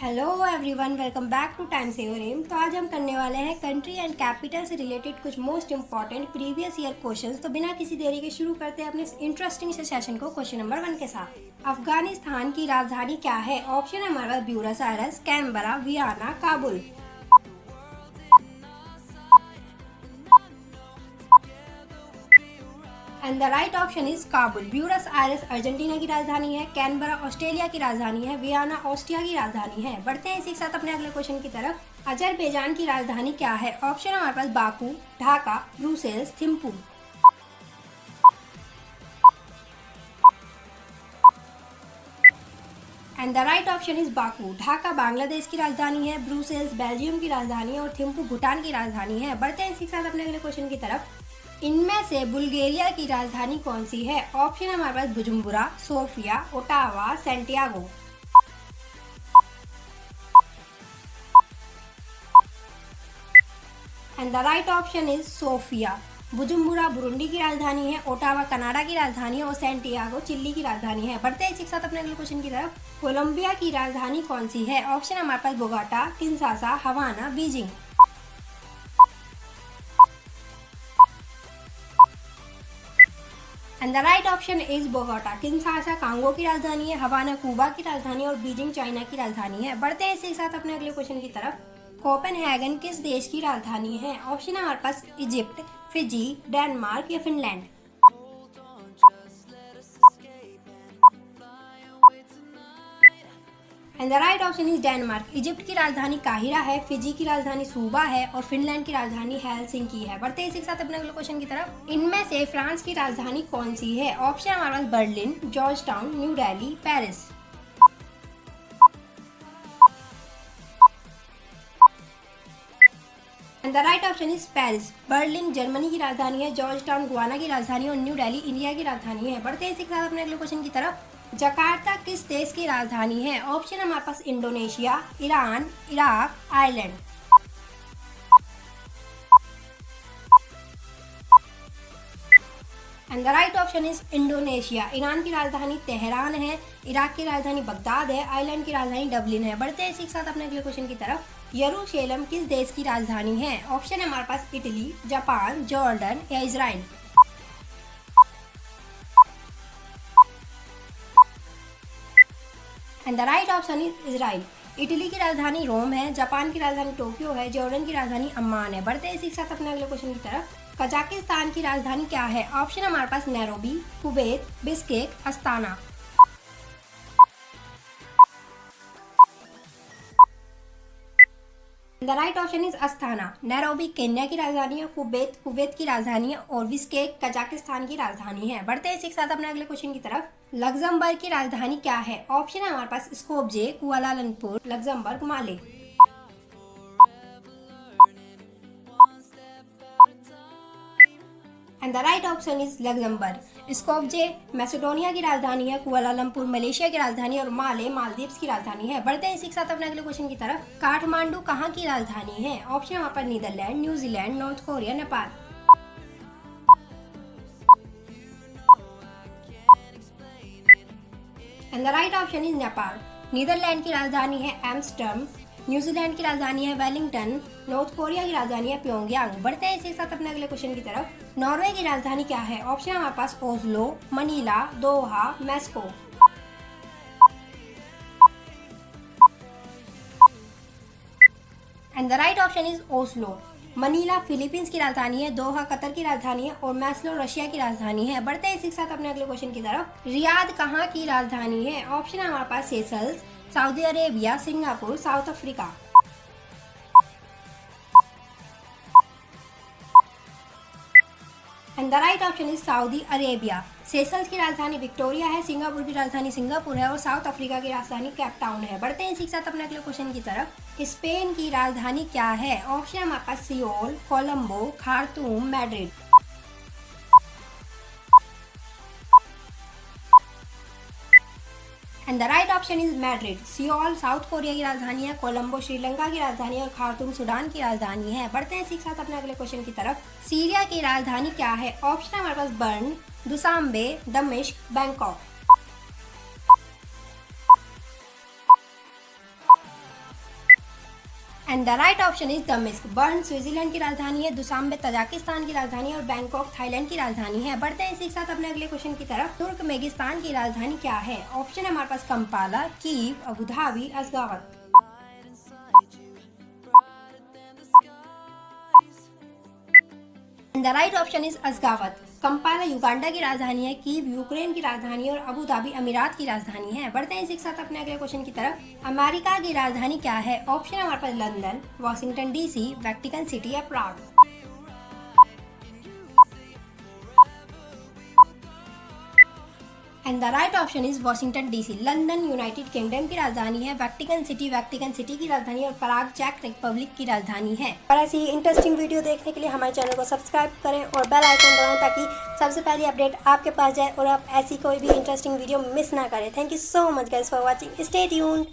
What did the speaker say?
Hello everyone, welcome back to time saver M. तो आज हम करने वाले हैं कंट्री एंड कैपिटल से रिलेटेड कुछ most important previous year questions. तो बिना किसी देरी के शुरू करते हैं अपने इंटरेस्टिंग से सेशन को क्वेश्चन नंबर 1 के साथ। अफगानिस्तान की राजधानी क्या है? ऑप्शन है हमारे पास Buenos Aires, Canberra, Vienna, Kabul. And the right option is Kabul. Buenos Aires Argentina की राजधानी है, कैनबरा ऑस्ट्रेलिया की राजधानी है, वियना ऑस्ट्रिया की राजधानी है। बढ़ते हैं इसी के साथ अपने अगले क्वेश्चन की तरफ। अजरबैजान की राजधानी क्या है? ऑप्शन है हमारे पास Baku, Dhaka, Brussels, Thimphu. And the right option is Baku. Dhaka Bangladesh की राजधानी है, ब्रुसेल्स बेल्जियम की राजधानी है और थिम्पू भूटान की राजधानी है। बढ़ते हैं इसी के साथ अपने अगले क्वेश्चन की तरफ। इनमें से बुल्गारिया की राजधानी कौन सी है? ऑप्शन है हमारे पास Bujumbura, Sofia, Ottawa, Santiago. And the right option is Sofia. Bujumbura Burundi की राजधानी है, ओटावा कनाडा की राजधानी है और सैंटियागो चिली की राजधानी है। बढ़ते हैं इसी के साथ अपने अगले क्वेश्चन की तरफ। कोलंबिया की राजधानी कौन सी है? ऑप्शन है हमारे पास Bogota, Kinshasa, Havana, Beijing. And the right option is Bogota. Kinshasa Congo की राजधानी है, हवाना क्यूबा की राजधानी और बीजिंग चाइना की राजधानी है। बढ़ते हैं इसी के साथ अपने अगले क्वेश्चन की तरफ। कोपेनहेगन किस देश की राजधानी है? ऑप्शन है हमारे पास इजिप्ट, फिजी, डेनमार्क या Finland. And the right option is Denmark. Egypt की राजधानी काहिरा है, फिजी की राजधानी सूबा है और फिनलैंड की राजधानी हेलसिंकी है। बढ़ते हैं इसी के साथ अपने अगले क्वेश्चन की तरफ। इनमें से फ्रांस की राजधानी कौन सी है? ऑप्शन हमारे पास Berlin, Georgetown, New Delhi, Paris. And the right option is Paris. Berlin Germany की राजधानी है, जॉर्ज टाउन गुआना की राजधानी और न्यू दिल्ली इंडिया की राजधानी है। बढ़ते हैं इसी के साथ अपने अगले क्वेश्चन की तरफ। जकार्ता किस देश की राजधानी है? ऑप्शन हमारे पास Indonesia, Iran, Iraq, Ireland. And the right option is Indonesia. Iran की राजधानी तेहरान है, इराक की राजधानी बगदाद है, आयरलैंड की राजधानी डबलिन है। बढ़ते हैं इसी के साथ अपने अगले क्वेश्चन की तरफ। यरूशलेम किस देश की राजधानी है? ऑप्शन है हमारे पास इटली, जापान, जॉर्डन या Israel. And the right option is Israel. Italy की राजधानी रोम है, जापान की राजधानी टोक्यो है, जॉर्डन की राजधानी अम्मान है। बढ़ते हैं इसी के साथ अपने अगले क्वेश्चन की तरफ। कजाकिस्तान की राजधानी क्या है? ऑप्शन हमारे पास Nairobi, Kuwait, Bishkek, Astana. The right option is Astana. Nairobi Kenya की राजधानी है, कुवैत कुवैत की राजधानी है और बिश्केक कजाकिस्तान की राजधानी है। बढ़ते हैं इसी के साथ अपने अगले क्वेश्चन की तरफ। लग्जमबर्ग की राजधानी क्या है? ऑप्शन है हमारे पास Skopje, Kuala Lumpur, Luxembourg, Male. And the right option is Luxembourg. Skopje Macedonia की राजधानी है, कुआलालंपुर मलेशिया की राजधानी और माले मालदीव्स की राजधानी है। बढ़ते हैं इसी के साथ अपने अगले क्वेश्चन की तरफ। काठमांडू कहाँ की राजधानी है? ऑप्शन वहाँ पर Netherland, New Zealand, North Korea, Nepal. And the right option is Nepal. Netherland की राजधानी है एम्स्टर्डम, न्यूजीलैंड की राजधानी है वेलिंगटन, नॉर्थ कोरिया की राजधानी है प्योंगयांग। बढ़ते हैं इसी के साथ अपने अगले क्वेश्चन की तरफ। नॉर्वे की राजधानी क्या है? ऑप्शन है हमारे पास Oslo, Manila, Doha, Moscow. And the right option is Oslo. Manila Philippines की राजधानी है, दोहा कतर की राजधानी है और मैस्लो रशिया की राजधानी है। बढ़ते हैं इसी के साथ अपने अगले क्वेश्चन की तरफ। रियाद कहाँ की राजधानी है? ऑप्शन है हमारे पास Seychelles, Saudi Arabia, Singapore, South Africa. And the right option is Saudi Arabia. Seychelles की राजधानी विक्टोरिया है, सिंगापुर की राजधानी सिंगापुर है और साउथ अफ्रीका की राजधानी कैप टाउन है। बढ़ते हैं इसी के साथ अपने अगले क्वेश्चन की तरफ। स्पेन की राजधानी क्या है? ऑप्शन है हमारे पास Seoul, Colombo, Khartoum, Madrid. And the right option is Madrid. Seoul South Korea की राजधानी है, कोलंबो श्रीलंका की राजधानी है और खार्तूम सूडान की राजधानी है। बढ़ते हैं इसी के साथ अपने अगले क्वेश्चन की तरफ। सीरिया की राजधानी क्या है? ऑप्शन है हमारे पास बर्न, दुसाम्बे, दमिश्क, Bangkok. And the right option is दमिश्क। बर्न स्विट्जरलैंड की राजधानी है, दुशांबे तजाकिस्तान की राजधानी है और बैंकॉक थाईलैंड की राजधानी है। बढ़ते हैं इसी के साथ अपने अगले क्वेश्चन की तरफ। तुर्कमेनिस्तान की राजधानी क्या है? ऑप्शन है हमारे पास Kampala, Kiev, Abu Dhabi, Ashgabat. The right option is Ashgabat. Kampala Uganda की राजधानी है, कीव यूक्रेन की राजधानी है और अबू धाबी अमीरात की राजधानी है। बढ़ते हैं इसी के साथ अपने अगले क्वेश्चन की तरफ। अमेरिका की राजधानी क्या है? ऑप्शन है हमारे पास London, Washington DC, Vatican City या Prague. And the right option is Washington DC. London United Kingdom की राजधानी है, वेटिकन सिटी की राजधानी है और प्राग चेक रिपब्लिक की राजधानी है। और ऐसी ही इंटरेस्टिंग वीडियो देखने के लिए हमारे चैनल को सब्सक्राइब करें और बेल आइकन दबाएं ताकि सबसे पहले अपडेट आपके पास जाए और आप ऐसी कोई भी इंटरेस्टिंग वीडियो मिस ना करें। Thank you so much guys for watching. Stay tuned.